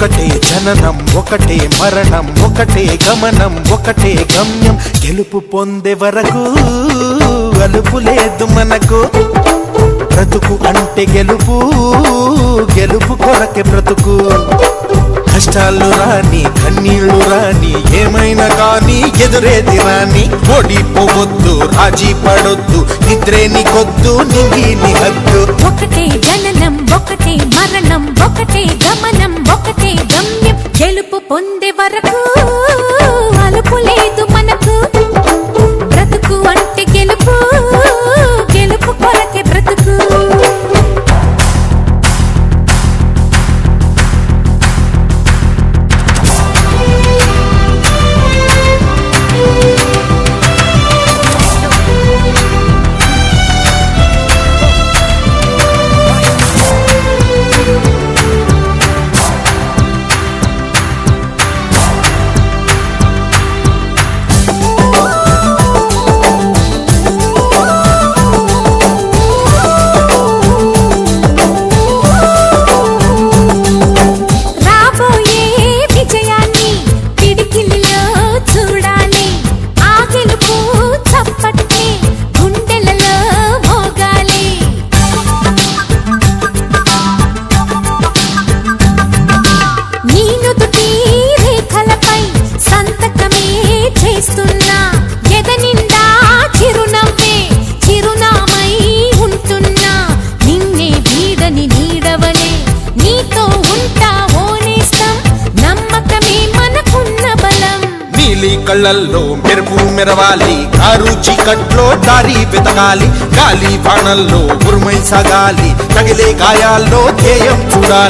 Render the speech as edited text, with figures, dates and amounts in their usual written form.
ఒకటే జననం ఒకటే మరణం ఒకటే గమనం ఒకటే గమ్యం గెలుపు పొందే వరకు అలుపు లేదు మనకు బ్రతుకు అంటే గెలుపు గెలుపు కొరకే బ్రతుకు కష్టాలు రాని కన్నీళ్లు రాని ఏమైనా కానీ ఎదురేది రాని ఓడిపోవద్దు రాజీ పడొద్దు నిద్రే నీకొద్దు నింగి నీ హద్దు ఒకటే జననం ఒకటే మరణం ఒకటే గమనం ఒకటే గమ్యం గెలుపు పొందే వరకు అలుపు లేదు మనకు బ్రతుకు అంటే గెలుపు గెలుపు కొరకే బ్రతుకు కళ్ళల్లో మెరుపు మెరవాలి కారు చీకట్లో దారి వెతకాలి గాలి బాణల్లో ఉరుమై సాగాలి తగిలే గాయాల్లో ధ్యేయం చూడాలి